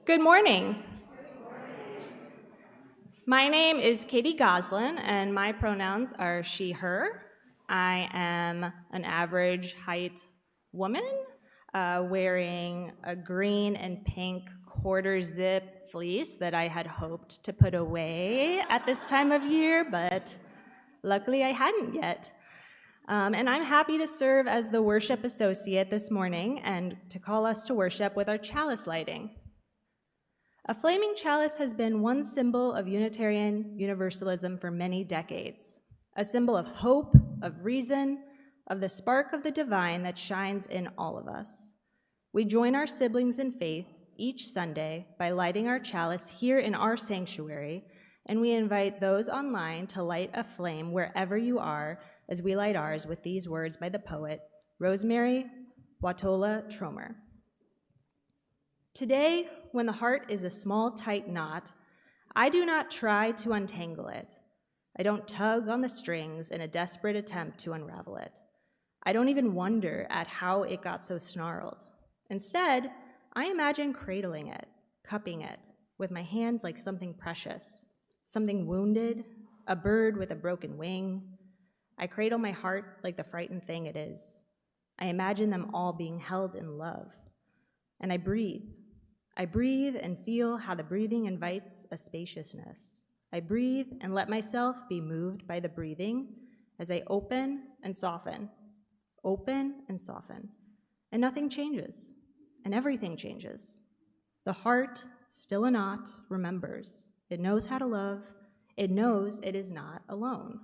Good morning. My name is Katie Goslin, and my pronouns are she, her. I am an average height woman wearing a green and pink quarter zip fleece that I had hoped to put away at this time of year, but luckily I hadn't yet. And I'm happy to serve as the worship associate this morning and to call us to worship with our chalice lighting. A flaming chalice has been one symbol of Unitarian Universalism for many decades, a symbol of hope, of reason, of the spark of the divine that shines in all of us. We join our siblings in faith each Sunday by lighting our chalice here in our sanctuary, and we invite those online to light a flame wherever you are as we light ours with these words by the poet Rosemary Watola Tromer. Today, when the heart is a small, tight knot, I do not try to untangle it. I don't tug on the strings in a desperate attempt to unravel it. I don't even wonder at how it got so snarled. Instead, I imagine cradling it, cupping it, with my hands like something precious, something wounded, a bird with a broken wing. I cradle my heart like the frightened thing it is. I imagine them all being held in love. And I breathe. I breathe and feel how the breathing invites a spaciousness. I breathe and let myself be moved by the breathing as I open and soften, and nothing changes, and everything changes. The heart, still a knot, remembers. It knows how to love. It knows it is not alone.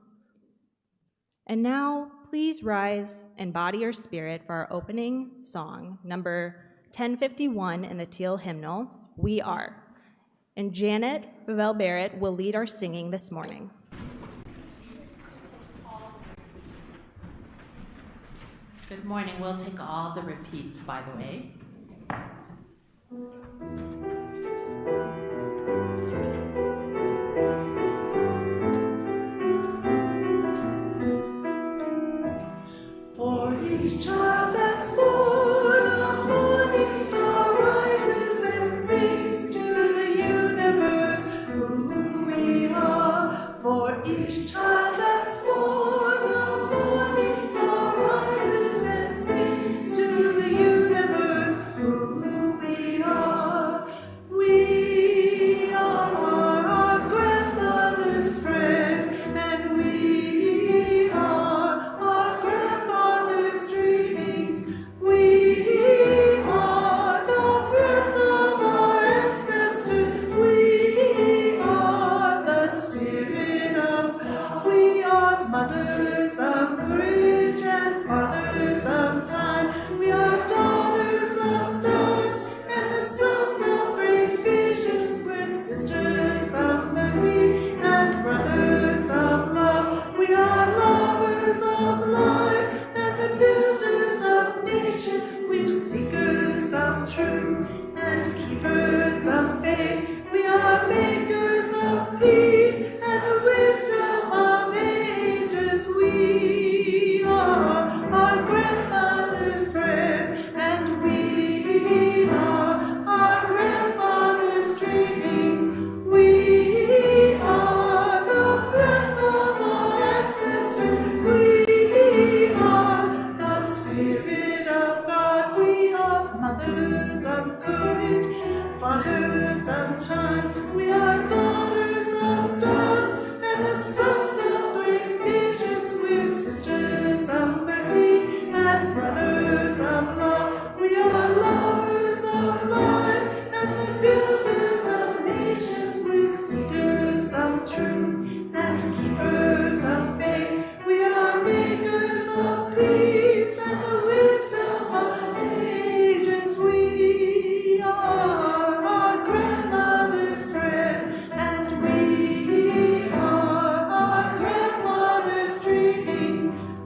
And now, please rise and body your spirit for our opening song, number 1051 in the Teal hymnal, We Are. And Janet Pavel-Barrett will lead our singing this morning. Good morning. We'll take all the repeats, by the way. For each child that's born, a morning star rises and sings to the universe who we are. For each child that's born, a morning star rises and sings to the universe who we are. We are our grandmother's prayers, and we are our grandfather's dreamings. We are the breath of our ancestors. We are the spirit of God. We are mothers of courage and fathers of time. We are daughters of dusk and the sons of great visions. We're sisters of mercy and brothers of love. We are lovers of life and the builders of nations. We're seekers of truth and keepers of faith. We are makers of peace and the wisdom of ages. We are our grandmother's prayers, and we are our grandfather's dreamings. We are the breath of our ancestors. We are the spirit of God. We are mothers of courage, fathers of time. We are daughters of dusk and the sons of great visions. We're sisters of mercy and brothers of love. We are lovers of life and the builders of nations. We're seekers of truth and keepers of faith. We are makers of peace and the wisdom of ages. We are our grandmother's prayers, and we are our grandfather's dreamings.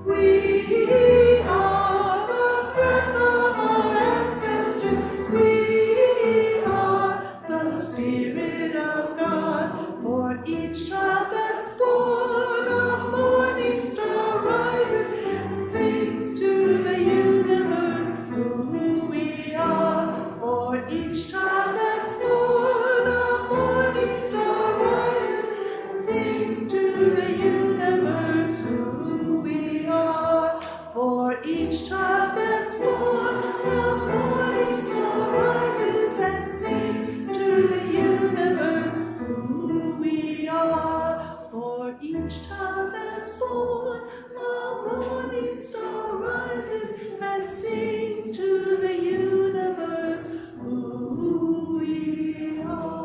We are the breath of our ancestors. We are the spirit of God. For each child that's born, a morning star rises and sings to the universe who we are. For each child that's born, a morning star rises and sings to the universe who we are. For each child that's born, a morning star rises and sings to the universe who we are. For each child that's born, a morning star rises and sings to the universe who we are.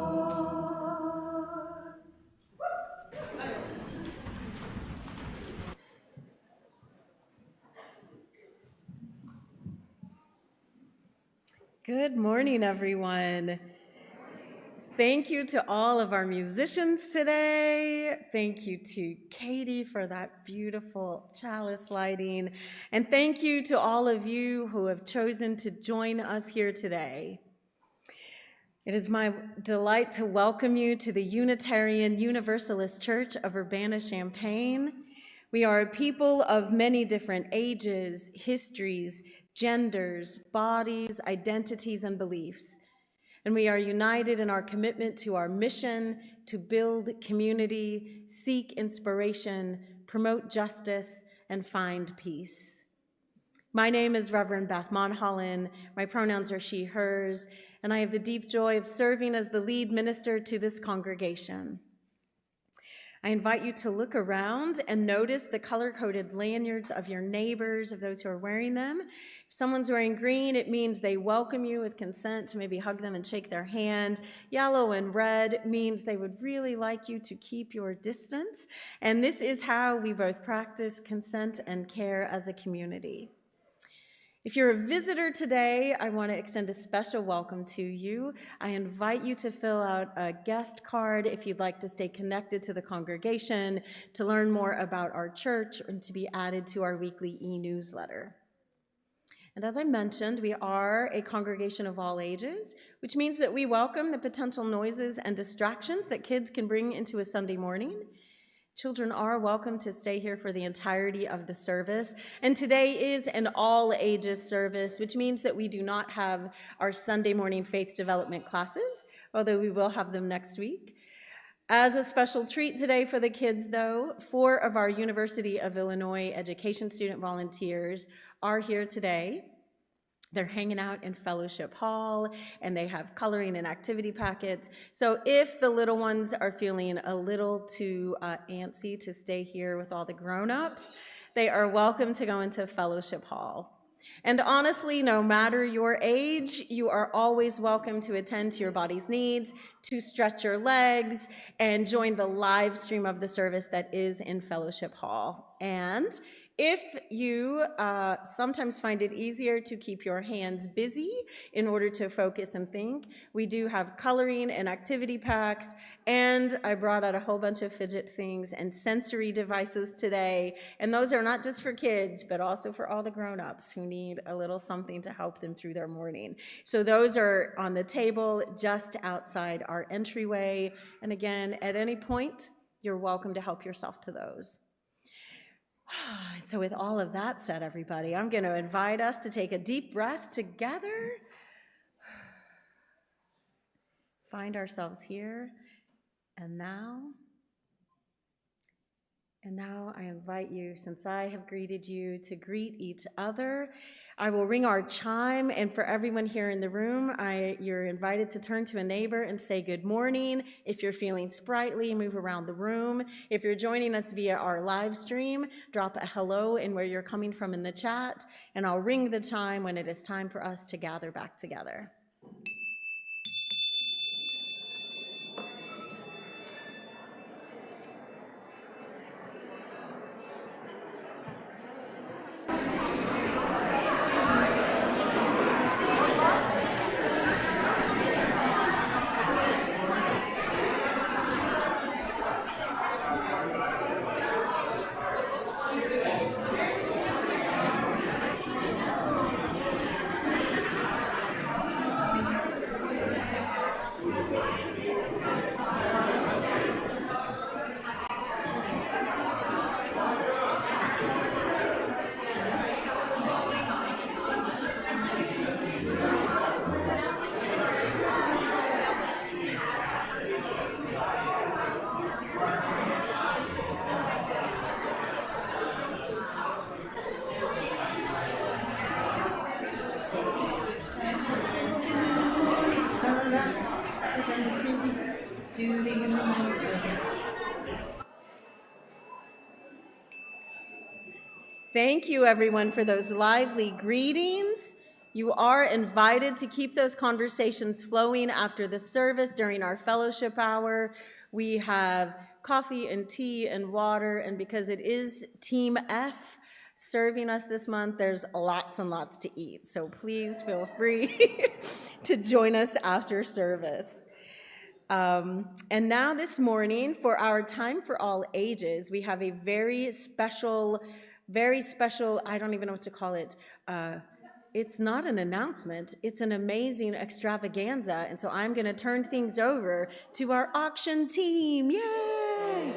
Good morning, everyone. Thank you to all of our musicians today. Thank you to Katie for that beautiful chalice lighting. And thank you to all of you who have chosen to join us here today. It is my delight to welcome you to the Unitarian Universalist Church of Urbana-Champaign. We are a people of many different ages, histories, genders, bodies, identities, and beliefs. And we are united in our commitment to our mission to build community, seek inspiration, promote justice, and find peace. My name is Reverend Beth Monholland. My pronouns are she, hers, and I have the deep joy of serving as the lead minister to this congregation. I invite you to look around and notice the color-coded lanyards of your neighbors, of those who are wearing them. If someone's wearing green, it means they welcome you with consent to maybe hug them and shake their hand. Yellow and red means they would really like you to keep your distance. And this is how we both practice consent and care as a community. If you're a visitor today, I want to extend a special welcome to you. I invite you to fill out a guest card if you'd like to stay connected to the congregation, to learn more about our church, and to be added to our weekly e-newsletter. And as I mentioned, we are a congregation of all ages, which means that we welcome the potential noises and distractions that kids can bring into a Sunday morning. Children are welcome to stay here for the entirety of the service. And today is an all ages service, which means that we do not have our Sunday morning faith development classes, although we will have them next week. As a special treat today for the kids, though, 4 of our University of Illinois education student volunteers are here today. They're hanging out in Fellowship Hall, and they have coloring and activity packets. So if the little ones are feeling a little too antsy to stay here with all the grown-ups, they are welcome to go into Fellowship Hall. And honestly, no matter your age, you are always welcome to attend to your body's needs, to stretch your legs, and join the live stream of the service that is in Fellowship Hall. And if you sometimes find it easier to keep your hands busy in order to focus and think, we do have coloring and activity packs, and I brought out a whole bunch of fidget things and sensory devices today, and those are not just for kids, but also for all the grown-ups who need a little something to help them through their morning. So those are on the table just outside our entryway, and again, at any point, you're welcome to help yourself to those. So with all of that said, everybody, I'm going to invite us to take a deep breath together. Find ourselves here. And now I invite you, since I have greeted you, to greet each other. I will ring our chime, and for everyone here in the room, you're invited to turn to a neighbor and say good morning. If you're feeling sprightly, move around the room. If you're joining us via our live stream, drop a hello in where you're coming from in the chat, and I'll ring the chime when it is time for us to gather back together. Thank you, everyone, for those lively greetings. You are invited to keep those conversations flowing after the service during our fellowship hour. We have coffee and tea and water, and because it is Team F serving us this month, there's lots and lots to eat. So please feel free to join us after service. And now this morning, for our Time for All Ages, we have a very special, I don't even know what to call it. It's not an announcement, it's an amazing extravaganza. And so I'm gonna turn things over to our auction team, yay!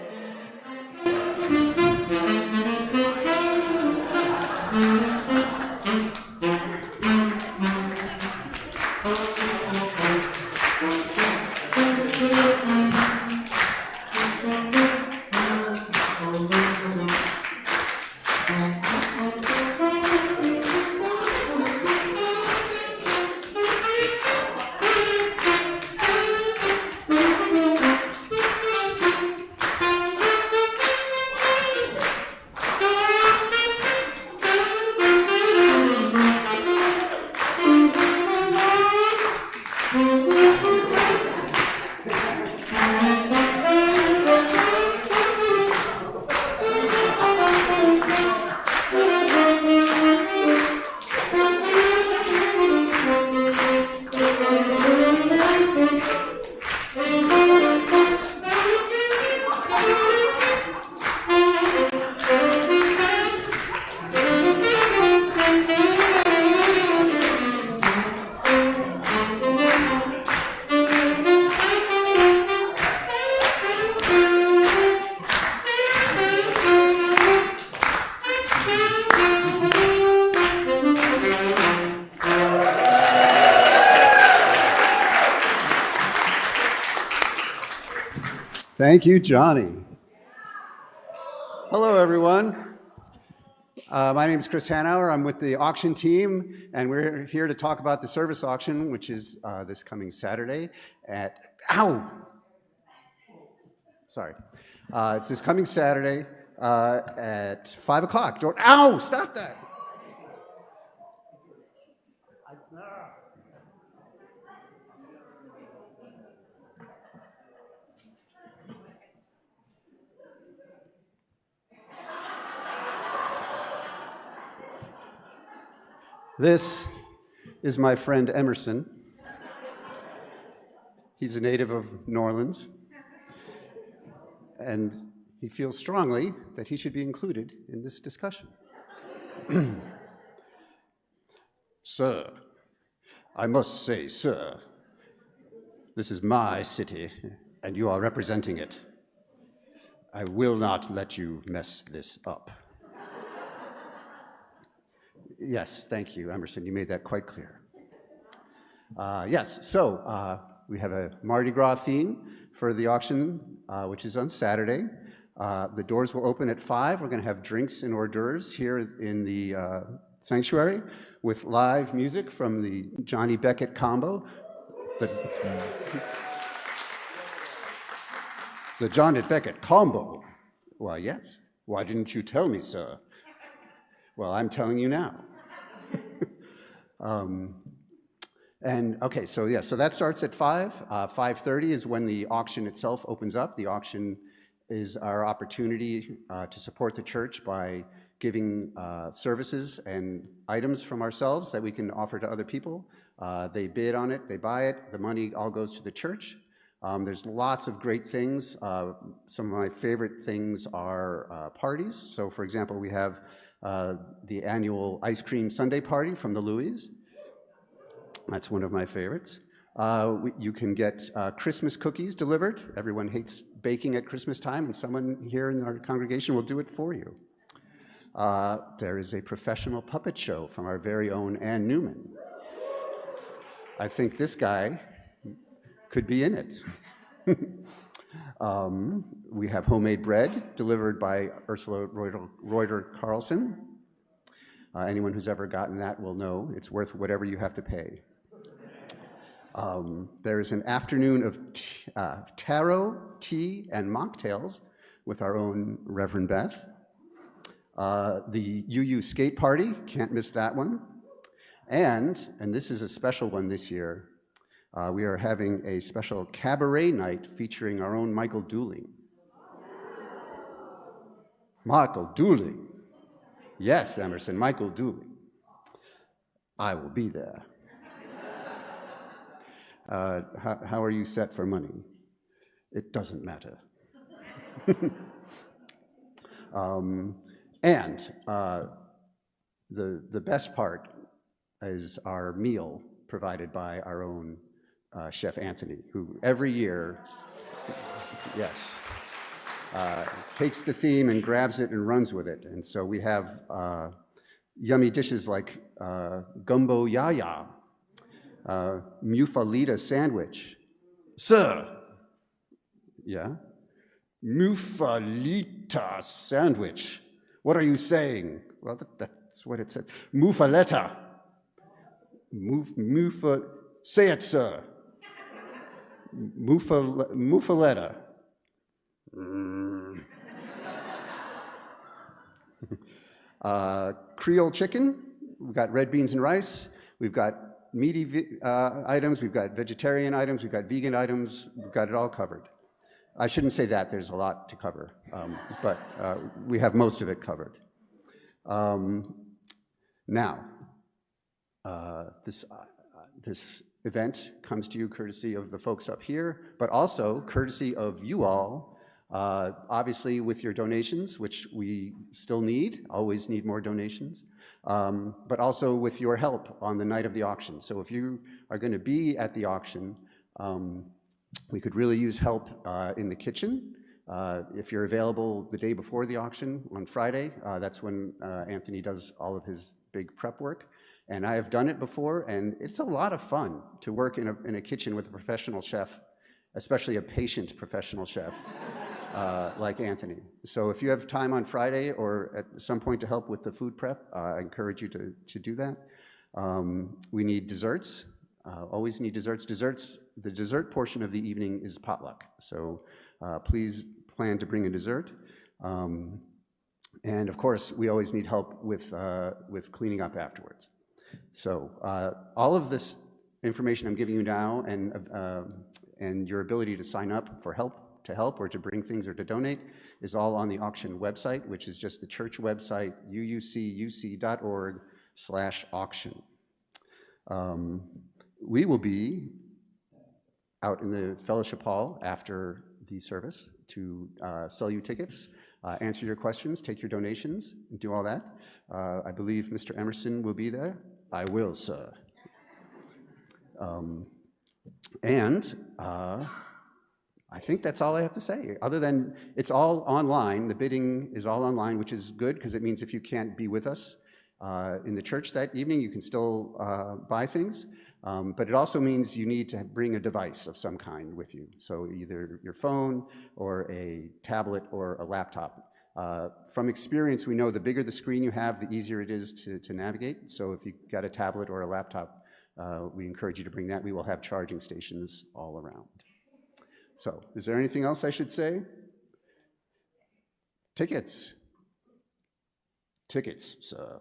Thank you, Johnny. Hello, everyone. My name is Chris Hanauer. I'm with the auction team, and we're here to talk about the service auction, which is this coming Saturday at, it's this coming Saturday at 5 o'clock. Stop that. This is my friend Emerson. He's a native of New Orleans, and he feels strongly that he should be included in this discussion. Sir, I must say, sir, this is my city, and you are representing it. I will not let you mess this up. Yes, thank you, Emerson. You made that quite clear. We have a Mardi Gras theme for the auction, which is on Saturday. The doors will open at 5. We're going to have drinks and hors d'oeuvres here in the sanctuary with live music from the Johnny Beckett combo. The Johnny Beckett combo. Why, yes. Why didn't you tell me, sir? Well, I'm telling you now. So that starts at 5. 5:30 is when the auction itself opens up. The auction is our opportunity to support the church by giving services and items from ourselves that we can offer to other people. They bid on it, they buy it, the money all goes to the church. There's lots of great things. Some of my favorite things are parties. So for example, we have the annual ice cream sundae party from the Louis. That's one of my favorites. You can get Christmas cookies delivered. Everyone hates baking at Christmas time, and someone here in our congregation will do it for you. There is a professional puppet show from our very own Ann Newman. I think this guy could be in it. We have homemade bread delivered by Ursula Reuter Carlson. Anyone who's ever gotten that will know it's worth whatever you have to pay. There is an afternoon of tarot, tea, and mocktails with our own Reverend Beth. The UU skate party, can't miss that one. And this is a special one this year, we are having a special cabaret night featuring our own Michael Dooley. Michael Dooley. Yes, Emerson, Michael Dooley. I will be there. How are you set for money? It doesn't matter. The best part is our meal provided by our own Chef Anthony, who every year, yes, takes the theme and grabs it and runs with it. And so we have yummy dishes like gumbo yaya, mufalita sandwich. Sir, yeah? Mufalita sandwich. What are you saying? Well, that's what it says. Mufaletta. Say it, sir. Mufaletta. Creole chicken. We've got red beans and rice. We've got meaty items. We've got vegetarian items. We've got vegan items. We've got it all covered. I shouldn't say that. There's a lot to cover, but we have most of it covered. Now, this event comes to you courtesy of the folks up here, but also courtesy of you all, obviously with your donations, which we still need, always need more donations, but also with your help on the night of the auction. So if you are going to be at the auction, we could really use help in the kitchen. If you're available the day before the auction on Friday, that's when Anthony does all of his big prep work. And I have done it before, and it's a lot of fun to work in a kitchen with a professional chef especially a patient professional chef like Anthony. So if you have time on Friday or at some point to help with the food prep, I encourage you to do that. We need desserts, always need desserts. The dessert portion of the evening is potluck, so please plan to bring a dessert. And of course, we always need help with cleaning up afterwards. So all of this information I'm giving you now and your ability to sign up for help or to bring things or to donate is all on the auction website, which is just the church website, uucuc.org/auction. We will be out in the fellowship hall after the service to sell you tickets, answer your questions, take your donations, and do all that. I believe Mr. Emerson will be there. I will, sir. I think that's all I have to say, other than it's all online. The bidding is all online, which is good because it means if you can't be with us in the church that evening, you can still buy things. But it also means you need to bring a device of some kind with you. So either your phone or a tablet or a laptop. From experience, we know the bigger the screen you have, the easier it is to navigate. So if you've got a tablet or a laptop, we encourage you to bring that. We will have charging stations all around. So, is there anything else I should say? Tickets. Tickets, sir.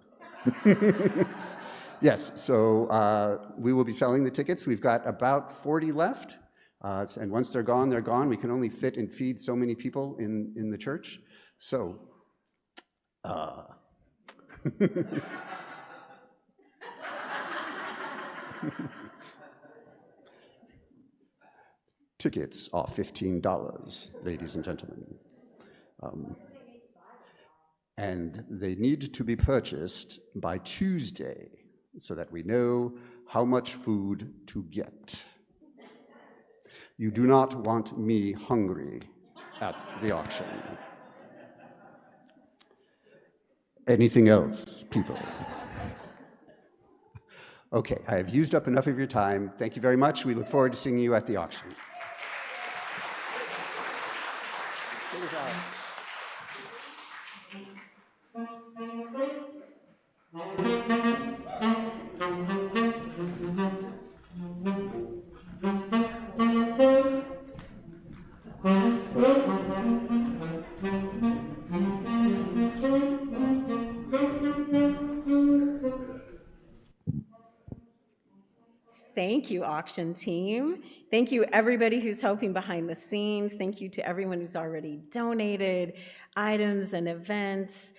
Yes, so we will be selling the tickets. We've got about 40 left, and once they're gone, they're gone. We can only fit and feed so many people in the church. So, tickets are $15, ladies and gentlemen. And they need to be purchased by Tuesday so that we know how much food to get. You do not want me hungry at the auction. Anything else, people? Okay, I have used up enough of your time. Thank you very much. We look forward to seeing you at the auction. Thank you, auction team. Thank you, everybody who's helping behind the scenes. Thank you to everyone who's already donated items and events.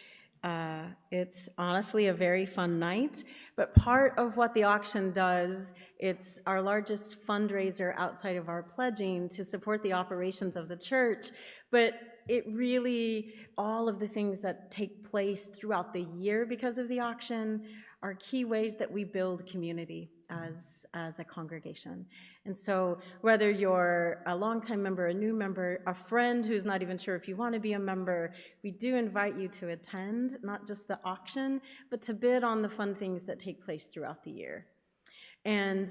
It's honestly a very fun night, but part of what the auction does, it's our largest fundraiser outside of our pledging to support the operations of the church, but it really, all of the things that take place throughout the year because of the auction are key ways that we build community as a congregation. And so whether you're a longtime member, a new member, a friend who's not even sure if you want to be a member, we do invite you to attend, not just the auction, but to bid on the fun things that take place throughout the year. And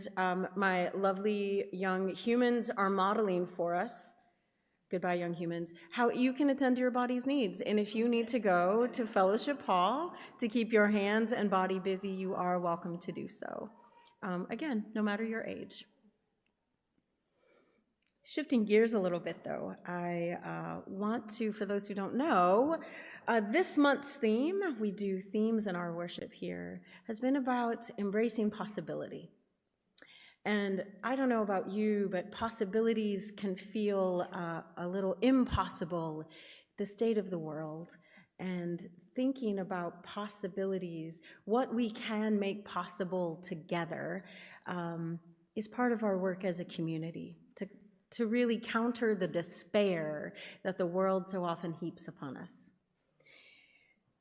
my lovely young humans are modeling for us, goodbye young humans, how you can attend to your body's needs. And if you need to go to Fellowship Hall to keep your hands and body busy, you are welcome to do so. Again, no matter your age. Shifting gears a little bit though, I want to, for those who don't know, this month's theme, we do themes in our worship here, has been about embracing possibility. And I don't know about you, but possibilities can feel a little impossible, the state of the world. And thinking about possibilities, what we can make possible together, is part of our work as a community, to really counter the despair that the world so often heaps upon us.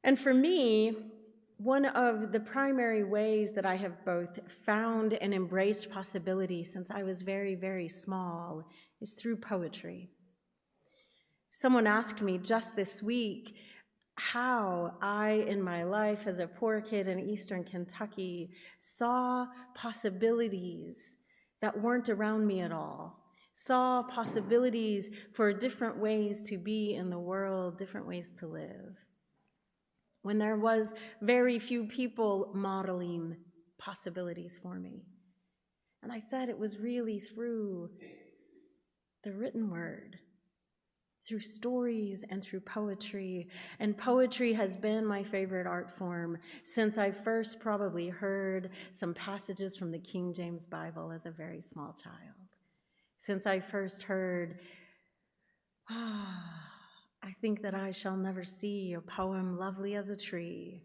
And for me, one of the primary ways that I have both found and embraced possibility since I was very, very small is through poetry. Someone asked me just this week how I, in my life as a poor kid in Eastern Kentucky, saw possibilities that weren't around me at all. saw possibilities for different ways to be in the world, different ways to live. When there was very few people modeling possibilities for me. And I said it was really through the written word, through stories and through poetry. And poetry has been my favorite art form since I first probably heard some passages from the King James Bible as a very small child. Since I first heard, I think that I shall never see a poem lovely as a tree.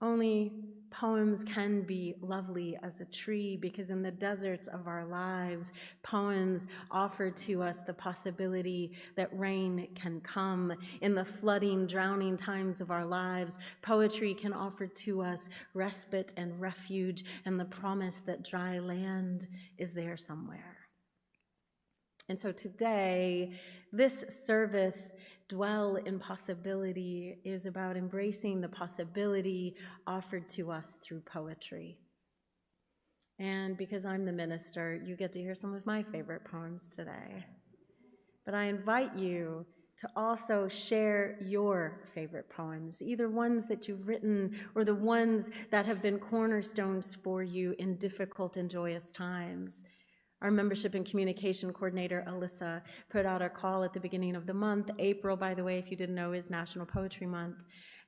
Only poems can be lovely as a tree because in the deserts of our lives, poems offer to us the possibility that rain can come. In the flooding, drowning times of our lives, poetry can offer to us respite and refuge and the promise that dry land is there somewhere. And so today, this service, Dwell in Possibility, is about embracing the possibility offered to us through poetry. And because I'm the minister, you get to hear some of my favorite poems today. But I invite you to also share your favorite poems, either ones that you've written or the ones that have been cornerstones for you in difficult and joyous times. Our membership and communication coordinator, Alyssa, put out a call at the beginning of the month. April, by the way, if you didn't know, is National Poetry Month.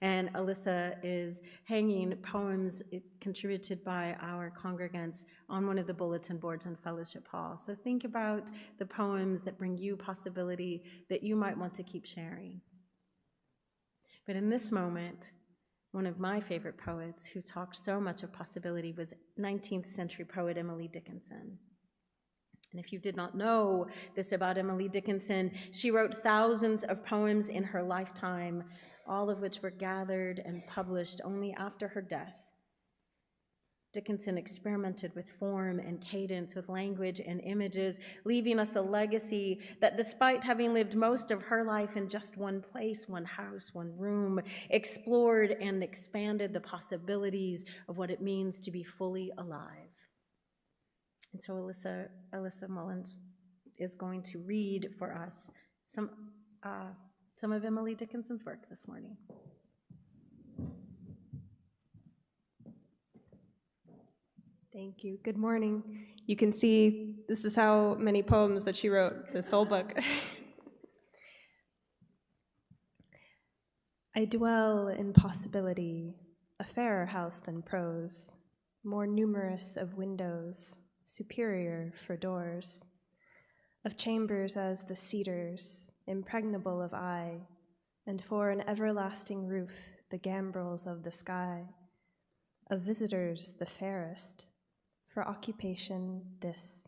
And Alyssa is hanging poems contributed by our congregants on one of the bulletin boards in Fellowship Hall. So think about the poems that bring you possibility that you might want to keep sharing. But in this moment, one of my favorite poets who talked so much of possibility was 19th century poet Emily Dickinson. And if you did not know this about Emily Dickinson, she wrote thousands of poems in her lifetime, all of which were gathered and published only after her death. Dickinson experimented with form and cadence, with language and images, leaving us a legacy that, despite having lived most of her life in just one place, one house, one room, explored and expanded the possibilities of what it means to be fully alive. And so Alyssa Mullins is going to read for us some of Emily Dickinson's work this morning. Thank you. Good morning. You can see this is how many poems that she wrote, this whole book. I dwell in possibility, a fairer house than prose, more numerous of windows, superior for doors, of chambers as the cedars, impregnable of eye, and for an everlasting roof the gambrels of the sky, of visitors the fairest, for occupation this,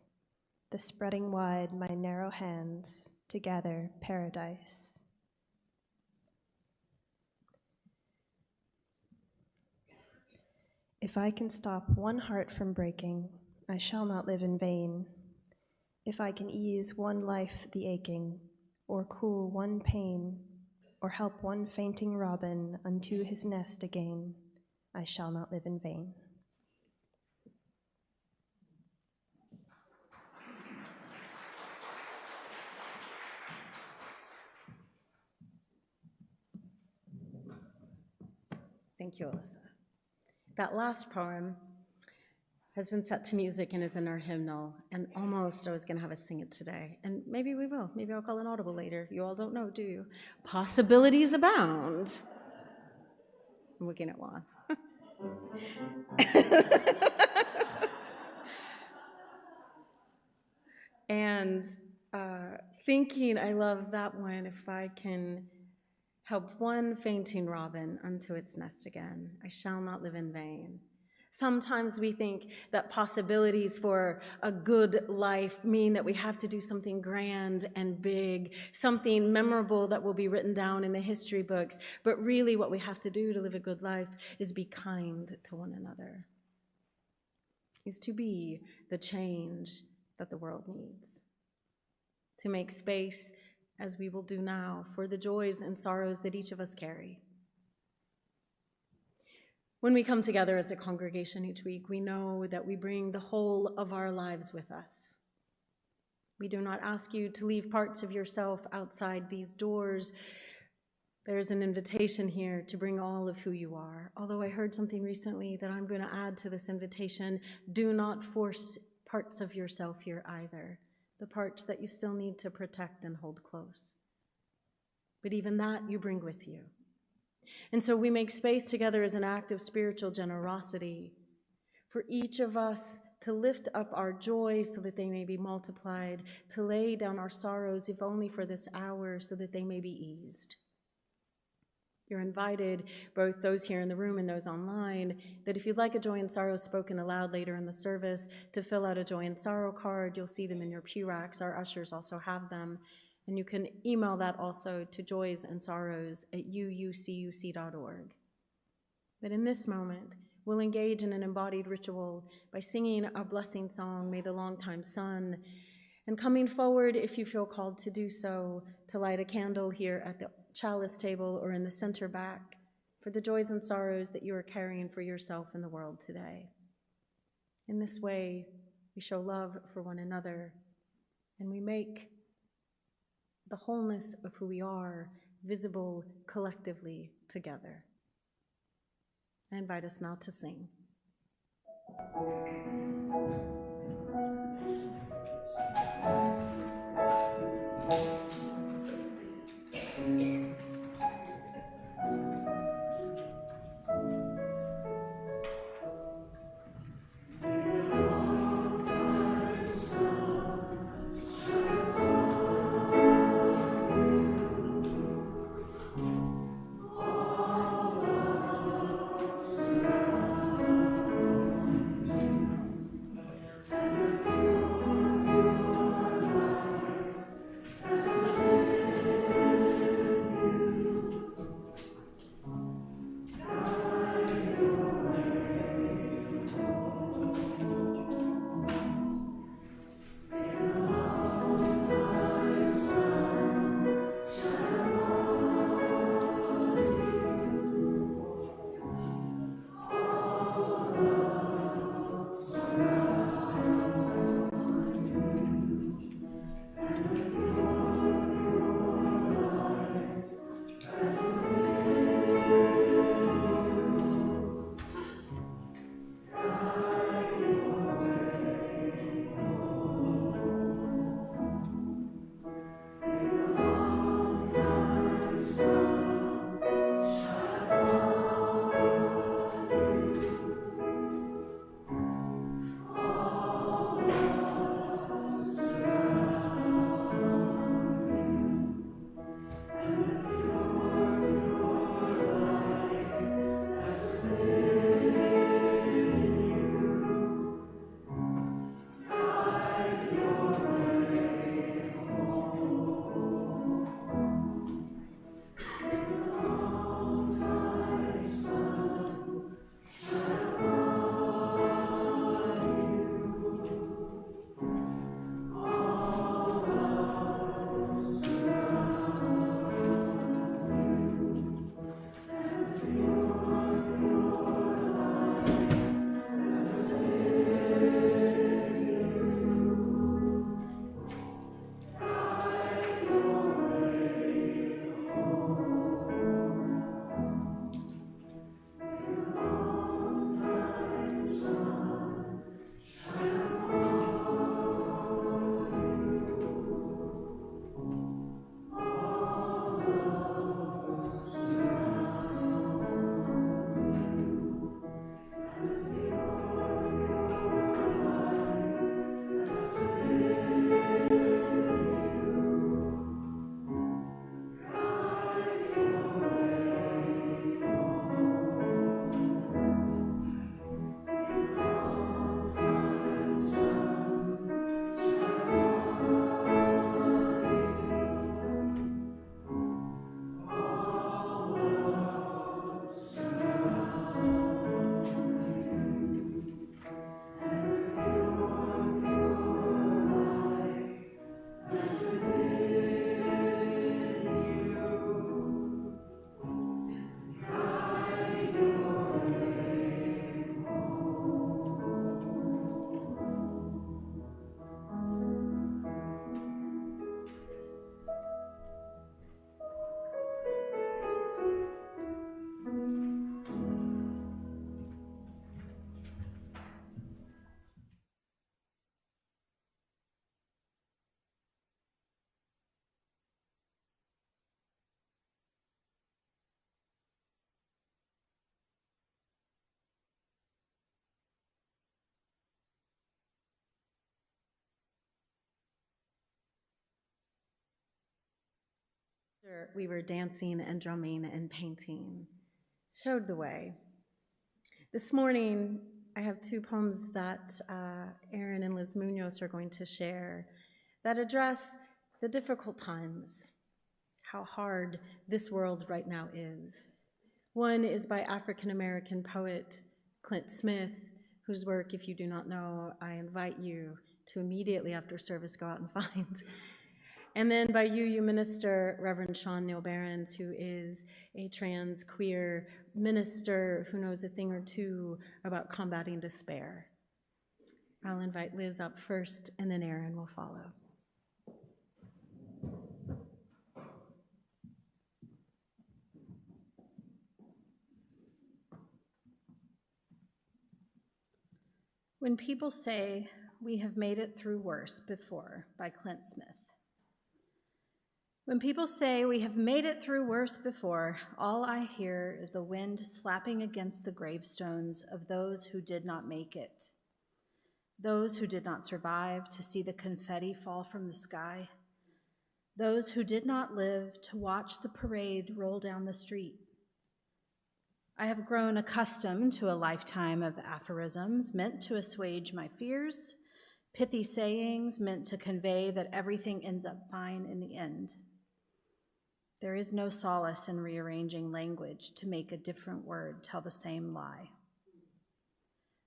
the spreading wide my narrow hands to gather paradise. If I can stop one heart from breaking, I shall not live in vain. If I can ease one life the aching, or cool one pain, or help one fainting robin unto his nest again, I shall not live in vain. Thank you, Alyssa. That last poem has been set to music and is in our hymnal, and almost I was going to have us sing it today, and maybe we will. Maybe I'll call an audible later. You all don't know, do you? Possibilities abound. I'm looking at Juan. And thinking, I love that one, if I can help one fainting robin unto its nest again, I shall not live in vain. Sometimes we think that possibilities for a good life mean that we have to do something grand and big, something memorable that will be written down in the history books. But really what we have to do to live a good life is be kind to one another, is to be the change that the world needs, to make space, as we will do now, for the joys and sorrows that each of us carry. When we come together as a congregation each week, we know that we bring the whole of our lives with us. We do not ask you to leave parts of yourself outside these doors. There's an invitation here to bring all of who you are. Although I heard something recently that I'm going to add to this invitation, do not force parts of yourself here either, the parts that you still need to protect and hold close. But even that you bring with you. And so we make space together as an act of spiritual generosity for each of us to lift up our joys so that they may be multiplied, to lay down our sorrows, if only for this hour, so that they may be eased. You're invited, both those here in the room and those online, that if you'd like a joy and sorrow spoken aloud later in the service, to fill out a joy and sorrow card. You'll see them in your pew racks. Our ushers also have them. And you can email that also to joysandsorrows@uucuc.org. But in this moment, we'll engage in an embodied ritual by singing a blessing song, May the Longtime Sun, and coming forward, if you feel called to do so, to light a candle here at the chalice table or in the center back for the joys and sorrows that you are carrying for yourself in the world today. In this way, we show love for one another, and we make the wholeness of who we are visible collectively together. I invite us now to sing. We were dancing and drumming and painting, showed the way. This morning, I have two poems that Aaron and Liz Munoz are going to share that address the difficult times, how hard this world right now is. One is by African-American poet Clint Smith, whose work, if you do not know, I invite you to immediately after service go out and find. And then by UU minister, Reverend Sean Neil Behrens, who is a trans queer minister who knows a thing or two about combating despair. I'll invite Liz up first, and then Aaron will follow. When people say, "We have made it through worse before," by Clint Smith. When people say we have made it through worse before, all I hear is the wind slapping against the gravestones of those who did not make it, those who did not survive to see the confetti fall from the sky, those who did not live to watch the parade roll down the street. I have grown accustomed to a lifetime of aphorisms meant to assuage my fears, pithy sayings meant to convey that everything ends up fine in the end. There is no solace in rearranging language to make a different word tell the same lie.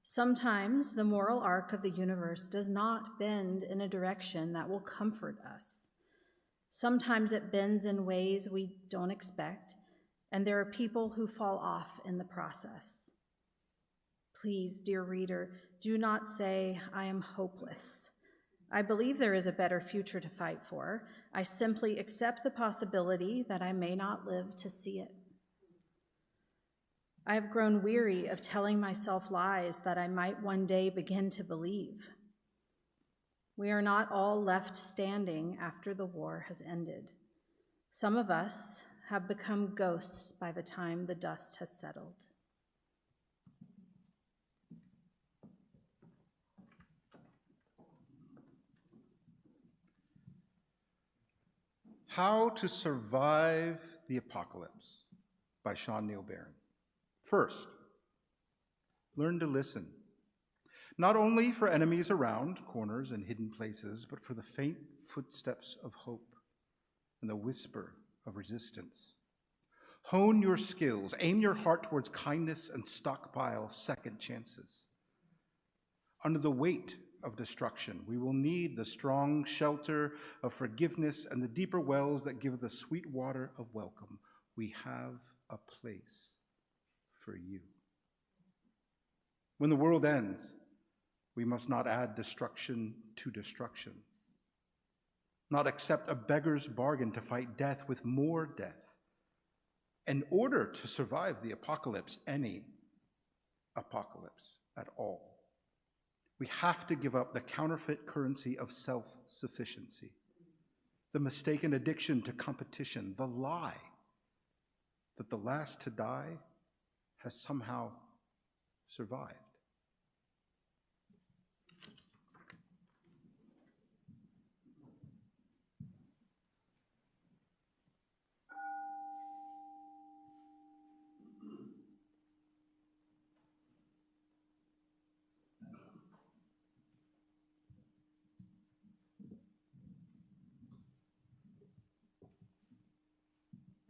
Sometimes the moral arc of the universe does not bend in a direction that will comfort us. Sometimes it bends in ways we don't expect, and there are people who fall off in the process. Please, dear reader, do not say, "I am hopeless." I believe there is a better future to fight for. I simply accept the possibility that I may not live to see it. I have grown weary of telling myself lies that I might one day begin to believe. We are not all left standing after the war has ended. Some of us have become ghosts by the time the dust has settled. How to Survive the Apocalypse by Sean Neil Behrens. First, learn to listen. Not only for enemies around corners and hidden places, but for the faint footsteps of hope and the whisper of resistance. Hone your skills, aim your heart towards kindness, and stockpile second chances. Under the weight of destruction, we will need the strong shelter of forgiveness and the deeper wells that give the sweet water of welcome. We have a place for you. When the world ends, we must not add destruction to destruction, not accept a beggar's bargain to fight death with more death. In order to survive the apocalypse, any apocalypse at all, we have to give up the counterfeit currency of self-sufficiency, the mistaken addiction to competition, the lie that the last to die has somehow survived.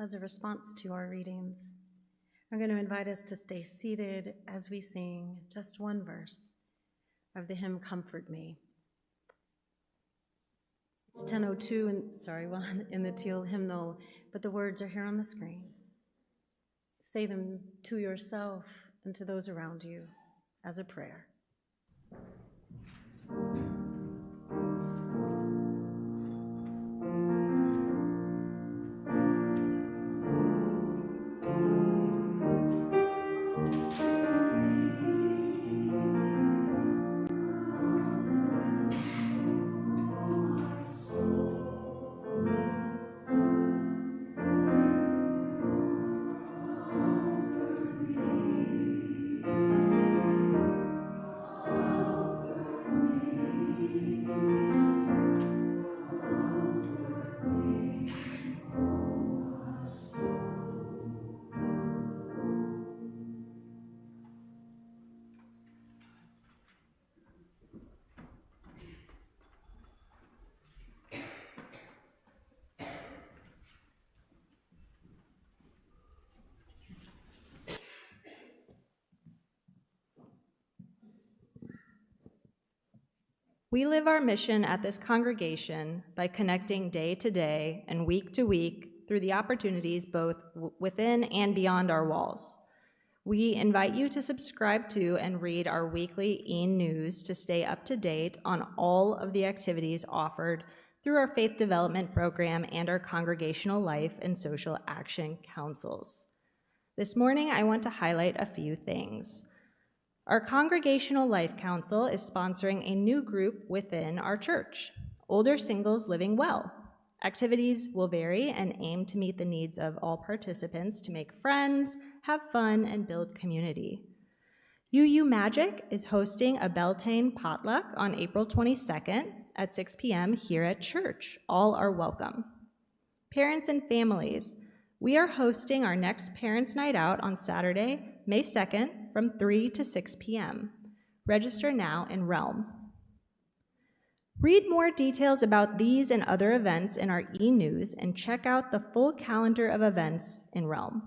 As a response to our readings, I'm going to invite us to stay seated as we sing just one verse of the hymn, Comfort Me. It's 10:02 in the teal hymnal, but the words are here on the screen. Say them to yourself and to those around you as a prayer. We live our mission at this congregation by connecting day to day and week to week through the opportunities both within and beyond our walls. We invite you to subscribe to and read our weekly e-news to stay up to date on all of the activities offered through our faith development program and our congregational life and social action councils. This morning, I want to highlight a few things. Our Congregational Life Council is sponsoring a new group within our church, Older Singles Living Well. Activities will vary and aim to meet the needs of all participants to make friends, have fun, and build community. UU Magic is hosting a Beltane potluck on April 22nd at 6 p.m. here at church. All are welcome. Parents and families, we are hosting our next Parents' Night Out on Saturday, May 2nd from 3 to 6 p.m. Register now in Realm. Read more details about these and other events in our e-news and check out the full calendar of events in Realm.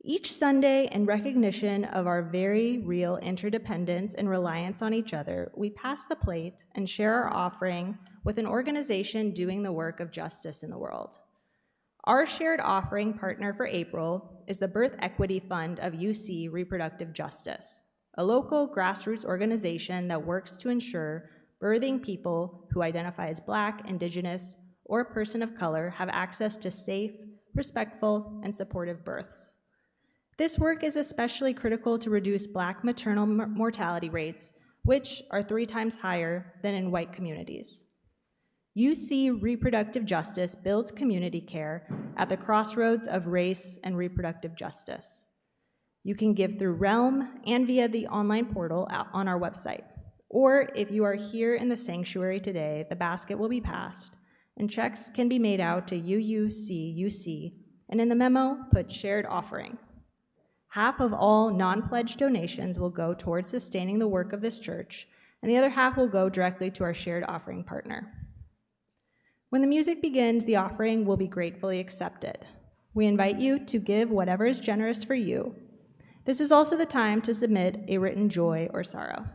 Each Sunday, in recognition of our very real interdependence and reliance on each other, we pass the plate and share our offering with an organization doing the work of justice in the world. Our shared offering partner for April is the Birth Equity Fund of UC Reproductive Justice, a local grassroots organization that works to ensure birthing people who identify as Black, Indigenous, or a person of color have access to safe, respectful, and supportive births. This work is especially critical to reduce Black maternal mortality rates, which are 3 times higher than in white communities. UC Reproductive Justice builds community care at the crossroads of race and reproductive justice. You can give through Realm and via the online portal on our website. Or if you are here in the sanctuary today, the basket will be passed, and checks can be made out to UUCUC, and in the memo, put shared offering. Half of all non-pledged donations will go towards sustaining the work of this church, and the other half will go directly to our shared offering partner. When the music begins, the offering will be gratefully accepted. We invite you to give whatever is generous for you. This is also the time to submit a written joy or sorrow.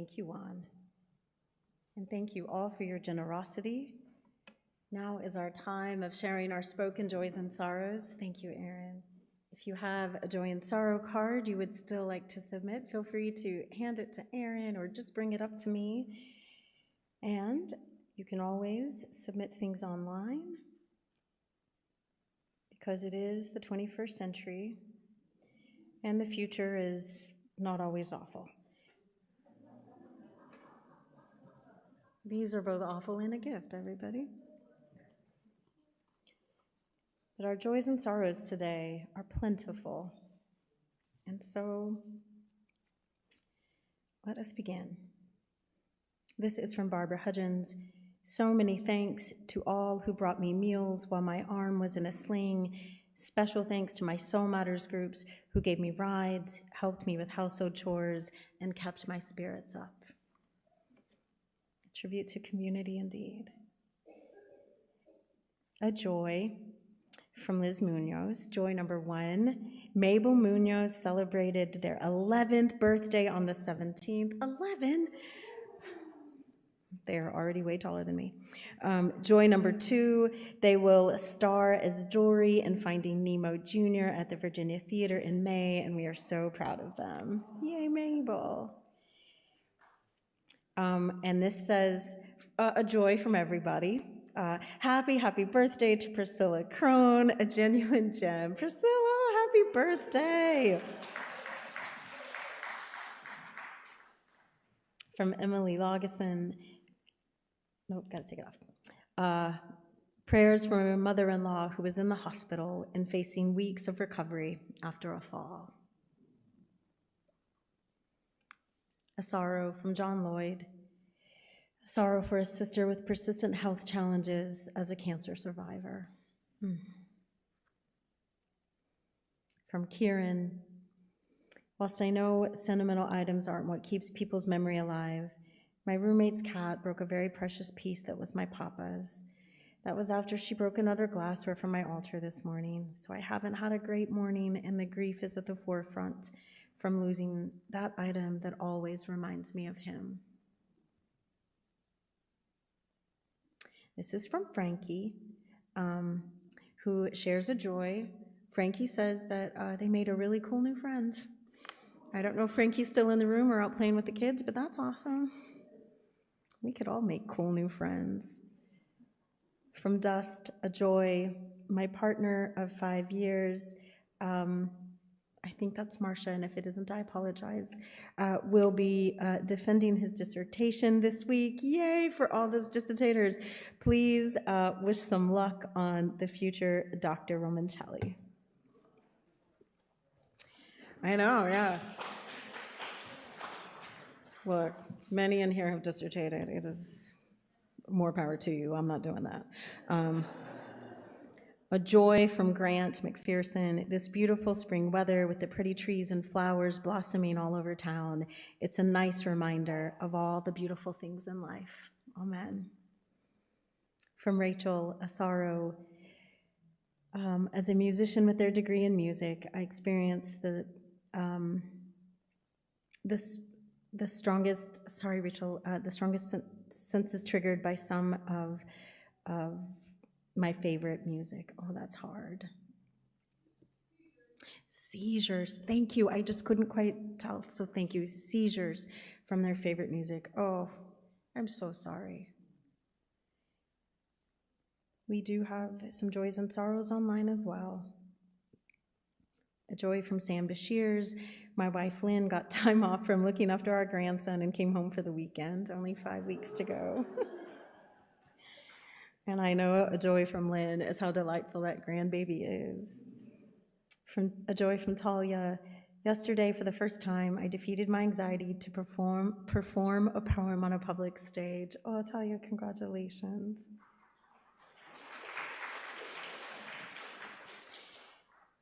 thank you, Juan. And thank you all for your generosity. Now is our time of sharing our spoken joys and sorrows. Thank you, Aaron. If you have a joy and sorrow card you would still like to submit, feel free to hand it to Aaron or just bring it up to me. And you can always submit things online because it is the 21st century and the future is not always awful. These are both awful and a gift, everybody. But our joys and sorrows today are plentiful. And so, let us begin. This is from Barbara Hudgens. So many thanks to all who brought me meals while my arm was in a sling. Special thanks to my Soul Matters groups who gave me rides, helped me with household chores, and kept my spirits up. A tribute to community indeed. A joy from Liz Munoz, joy number 1. Mabel Munoz celebrated their 11th birthday on the 17th. 11? They're already way taller than me. Joy number 2, they will star as Dory in Finding Nemo Jr. at the Virginia Theater in May, and we are so proud of them. Yay, Mabel. And this says, a joy from everybody. Happy birthday to Priscilla Crone, a genuine gem. Priscilla, happy birthday. From Emily Lageson. Nope, gotta take it off. Prayers for a mother-in-law who was in the hospital and facing weeks of recovery after a fall. A sorrow from John Lloyd. A sorrow for a sister with persistent health challenges as a cancer survivor. From Kieran. Whilst I know sentimental items aren't what keeps people's memory alive, my roommate's cat broke a very precious piece that was my papa's. That was after she broke another glassware from my altar this morning, so I haven't had a great morning, and the grief is at the forefront from losing that item that always reminds me of him. This is from Frankie, who shares a joy. Frankie says that they made a really cool new friend. I don't know if Frankie's still in the room or out playing with the kids, but that's awesome. We could all make cool new friends. From Dust, a joy. My partner of 5 years, I think that's Marcia, and if it isn't, I apologize, will be defending his dissertation this week. Yay for all those dissertators. Please wish some luck on the future Dr. Romancelli. I know, yeah. Look, many in here have dissertated. It is more power to you. I'm not doing that. A joy from Grant McPherson. This beautiful spring weather with the pretty trees and flowers blossoming all over town. It's a nice reminder of all the beautiful things in life. Amen. From Rachel, a sorrow. As a musician with their degree in music, I experienced the strongest senses triggered by some of my favorite music. Oh, that's hard. Seizures, thank you. I just couldn't quite tell, so thank you. Seizures from their favorite music. Oh, I'm so sorry. We do have some joys and sorrows online as well. A joy from Sam Bashir's. My wife Lynn got time off from looking after our grandson and came home for the weekend, only 5 weeks to go. And I know a joy from Lynn is how delightful that grandbaby is. A joy from Talia. Yesterday, for the first time, I defeated my anxiety to perform a poem on a public stage. Oh, Talia, congratulations.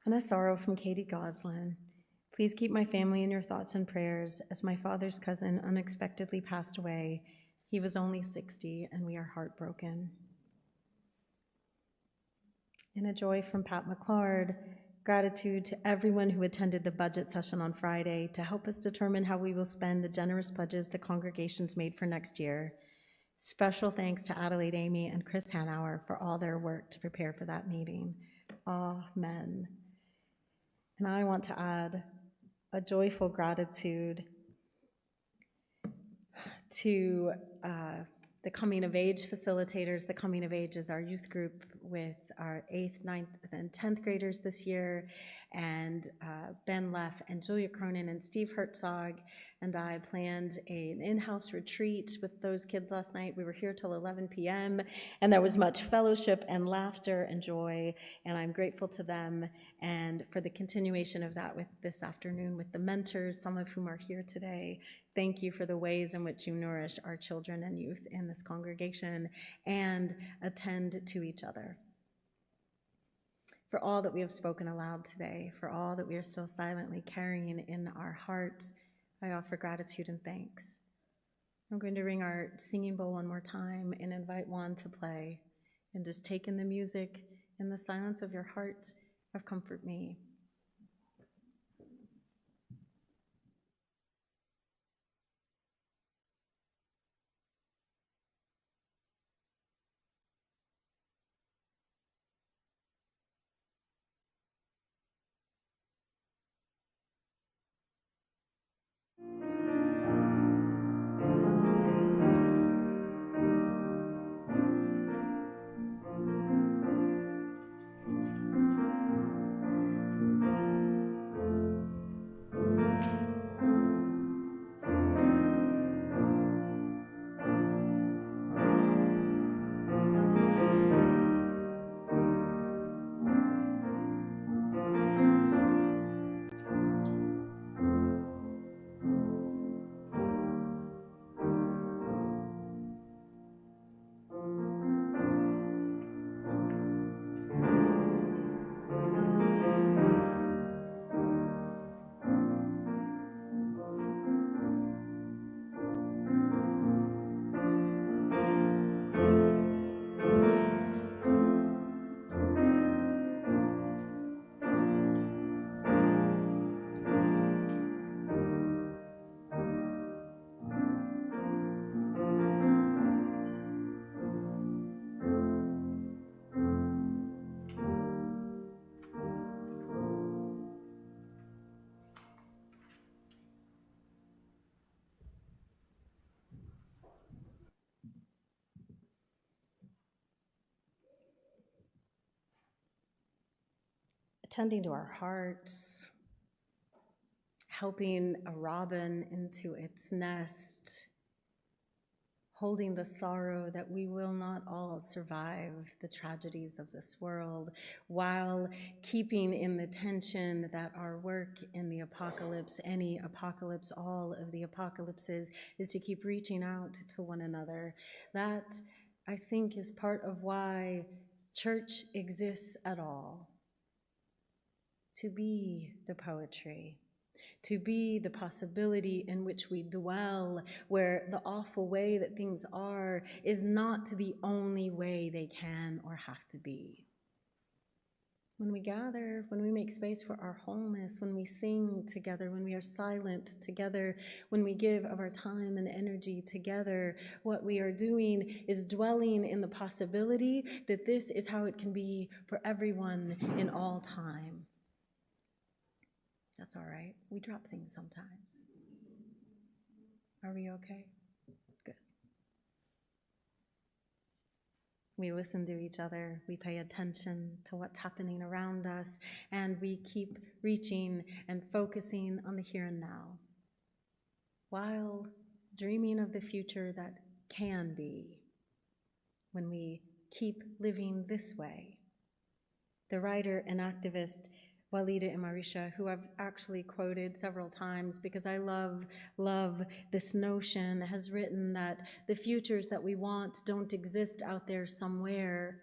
And a sorrow from Katie Goslin. Please keep my family in your thoughts and prayers as my father's cousin unexpectedly passed away. He was only 60, and we are heartbroken. And a joy from Pat McClard. Gratitude to everyone who attended the budget session on Friday to help us determine how we will spend the generous pledges the congregations made for next year. Special thanks to Adelaide Amy and Chris Hanauer for all their work to prepare for that meeting. Amen. And I want to add a joyful gratitude to the Coming of Age facilitators. The Coming of Age is our youth group with our 8th, 9th, and 10th graders this year, and Ben Leff and Julia Cronin and Steve Herzog and I planned an in-house retreat with those kids last night. We were here till 11 p.m., and there was much fellowship and laughter and joy, and I'm grateful to them and for the continuation of that with this afternoon with the mentors, some of whom are here today. Thank you for the ways in which you nourish our children and youth in this congregation and attend to each other. For all that we have spoken aloud today, for all that we are still silently carrying in our hearts, I offer gratitude and thanks. I'm going to ring our singing bowl one more time and invite Juan to play, and just take in the music in the silence of your heart of Comfort Me. Attending to our hearts, helping a robin into its nest, holding the sorrow that we will not all survive the tragedies of this world, while keeping in the tension that our work in the apocalypse, any apocalypse, all of the apocalypses, is to keep reaching out to one another. That, I think, is part of why church exists at all. To be the poetry, to be the possibility in which we dwell, where the awful way that things are is not the only way they can or have to be. When we gather, when we make space for our wholeness, when we sing together, when we are silent together, when we give of our time and energy together, what we are doing is dwelling in the possibility that this is how it can be for everyone in all time. That's all right. We drop things sometimes. Are we okay? Good. We listen to each other, we pay attention to what's happening around us, and we keep reaching and focusing on the here and now, while dreaming of the future that can be when we keep living this way. The writer and activist Walida Imarisha, who I've actually quoted several times because I love this notion, has written that the futures that we want don't exist out there somewhere.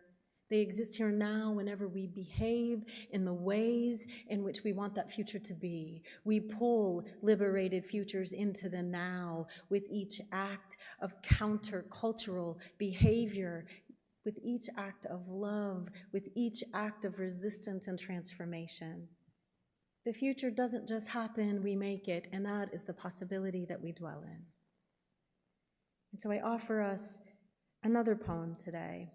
They exist here now whenever we behave in the ways in which we want that future to be. We pull liberated futures into the now with each act of countercultural behavior, with each act of love, with each act of resistance and transformation. The future doesn't just happen, we make it, and that is the possibility that we dwell in. And so I offer us another poem today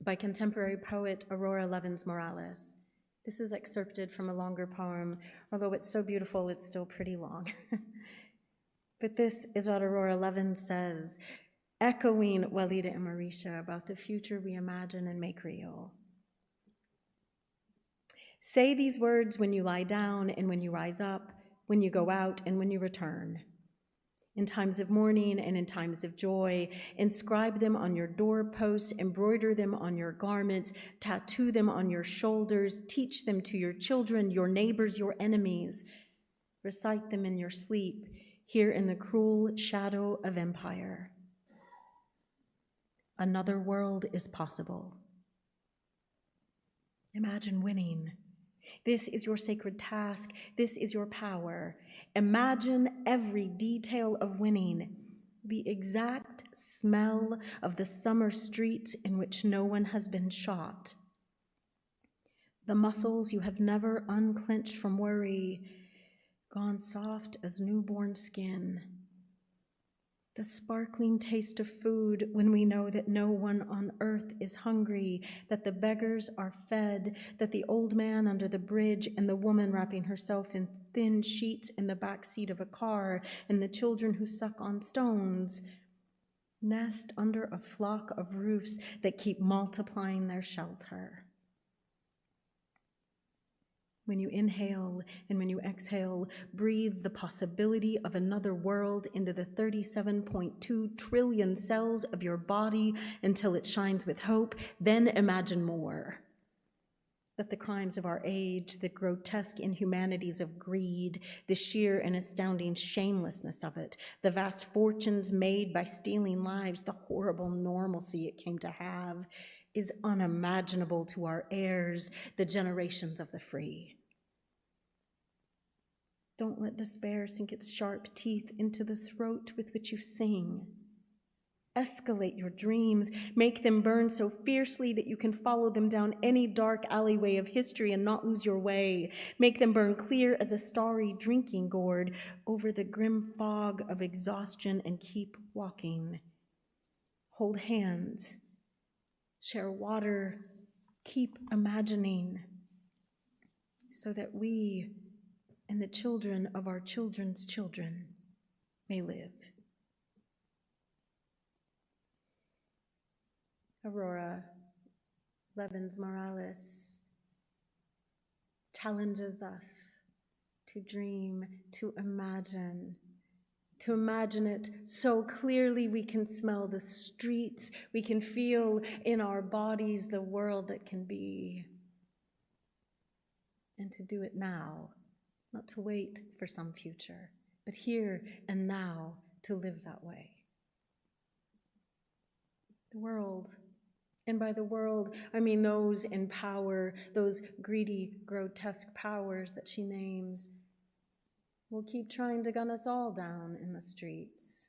by contemporary poet Aurora Levins Morales. This is excerpted from a longer poem, although it's so beautiful, it's still pretty long. But this is what Aurora Levins says, echoing Walida and Marisha about the future we imagine and make real. Say these words when you lie down and when you rise up, when you go out and when you return. In times of mourning and in times of joy, inscribe them on your doorposts, embroider them on your garments, tattoo them on your shoulders, teach them to your children, your neighbors, your enemies. Recite them in your sleep, here in the cruel shadow of empire. Another world is possible. Imagine winning. This is your sacred task. This is your power. Imagine every detail of winning, the exact smell of the summer street in which no one has been shot, the muscles you have never unclenched from worry, gone soft as newborn skin, the sparkling taste of food when we know that no one on earth is hungry, that the beggars are fed, that the old man under the bridge and the woman wrapping herself in thin sheets in the back seat of a car and the children who suck on stones nest under a flock of roofs that keep multiplying their shelter. When you inhale and when you exhale, breathe the possibility of another world into the 37.2 trillion cells of your body until it shines with hope. Then imagine more. That the crimes of our age, the grotesque inhumanities of greed, the sheer and astounding shamelessness of it, the vast fortunes made by stealing lives, the horrible normalcy it came to have, is unimaginable to our heirs, the generations of the free. Don't let despair sink its sharp teeth into the throat with which you sing. Escalate your dreams, make them burn so fiercely that you can follow them down any dark alleyway of history and not lose your way. Make them burn clear as a starry drinking gourd over the grim fog of exhaustion and keep walking. Hold hands, share water, keep imagining, so that we and the children of our children's children may live. Aurora Levins Morales challenges us to dream, to imagine it so clearly we can smell the streets, we can feel in our bodies the world that can be, and to do it now. Not to wait for some future, but here and now to live that way. The world, and by the world, I mean those in power, those greedy, grotesque powers that she names, will keep trying to gun us all down in the streets.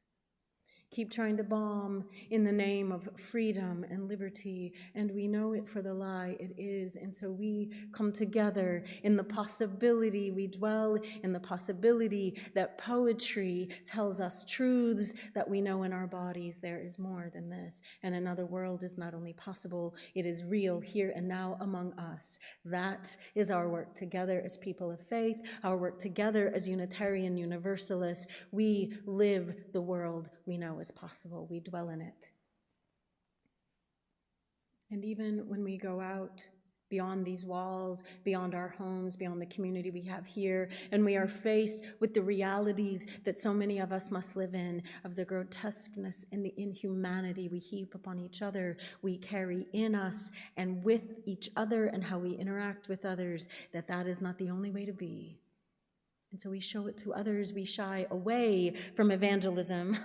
Keep trying to bomb in the name of freedom and liberty, and we know it for the lie it is, and so we come together in the possibility, we dwell in the possibility that poetry tells us truths that we know in our bodies. There is more than this, and another world is not only possible, it is real here and now among us. That is our work together as people of faith, our work together as Unitarian Universalists. We live the world we know is possible. We dwell in it. And even when we go out beyond these walls, beyond our homes, beyond the community we have here, and we are faced with the realities that so many of us must live in, of the grotesqueness and the inhumanity we heap upon each other, we carry in us and with each other and how we interact with others, that is not the only way to be. And so we show it to others. We shy away from evangelism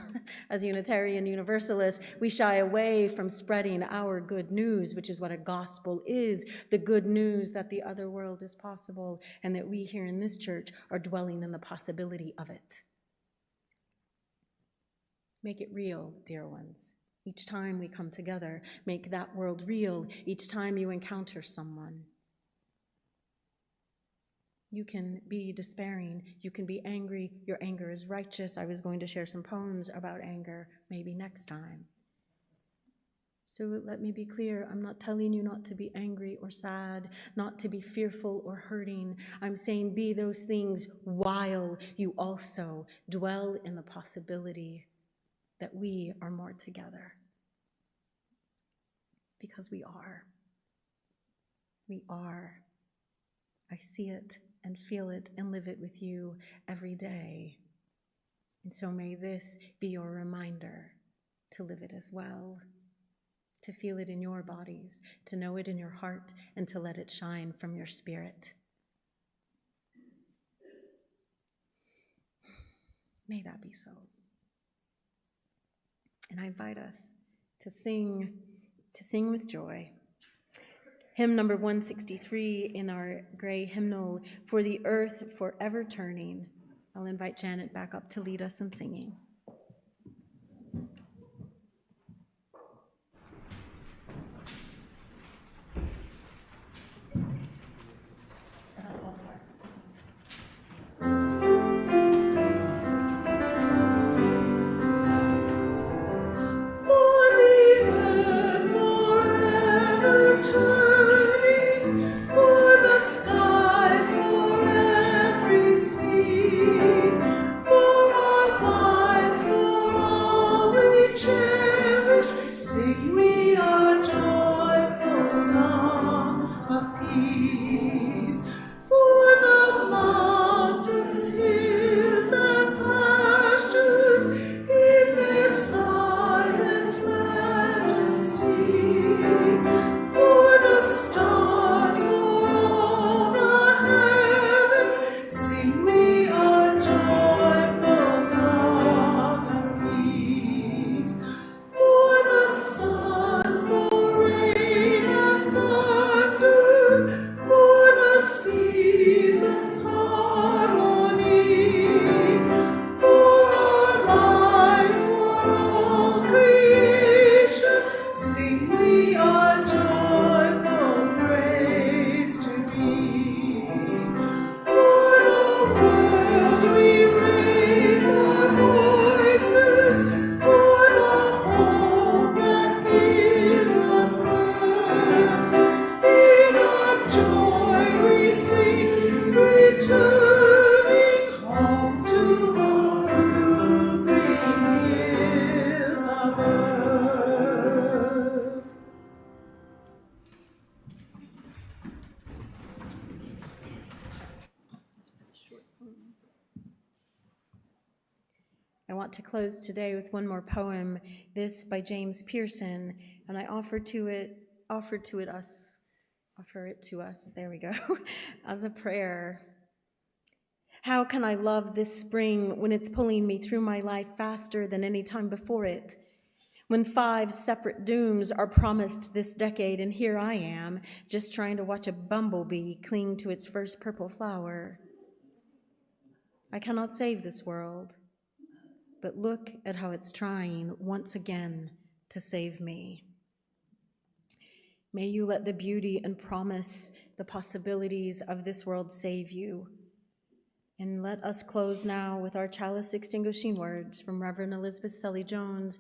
as Unitarian Universalists. We shy away from spreading our good news, which is what a gospel is, the good news that the other world is possible and that we here in this church are dwelling in the possibility of it. Make it real, dear ones. each time we come together. Make that world real each time you encounter someone. You can be despairing, you can be angry, your anger is righteous. I was going to share some poems about anger, maybe next time. So let me be clear, I'm not telling you not to be angry or sad, not to be fearful or hurting. I'm saying be those things while you also dwell in the possibility that we are more together. Because we are. We are. I see it and feel it and live it with you every day. And so may this be your reminder to live it as well, to feel it in your bodies, to know it in your heart, and to let it shine from your spirit. May that be so. And I invite us to sing with joy. Hymn number 163 in our gray hymnal, For the Earth Forever Turning. I'll invite Janet back up to lead us in singing. Sing we our joyful song of peace. For the mountains, hills, and pastures in their silent majesty. For the stars, for all the heavens, sing we our joyful song of peace. For the sun, for rain and thunder, for the seasons' harmony, for our lives, for all creation, sing we our joyful praise to Thee. For the world we raise our voices, for the home that gives us birth. In our joy we sing, returning home to our blue green hills of earth. I want to close today with one more poem, this by James Pearson, and I offer it to us, there we go, as a prayer. How can I love this spring when it's pulling me through my life faster than any time before it? When 5 separate dooms are promised this decade, and here I am, just trying to watch a bumblebee cling to its first purple flower. I cannot save this world, but look at how it's trying once again to save me. May you let the beauty and promise, the possibilities of this world save you. And let us close now with our chalice extinguishing words from Reverend Elizabeth Sully Jones.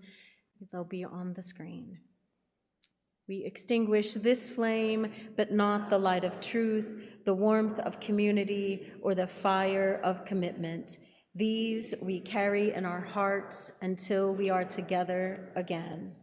They'll be on the screen. We extinguish this flame, but not the light of truth, the warmth of community, or the fire of commitment. These we carry in our hearts until we are together again.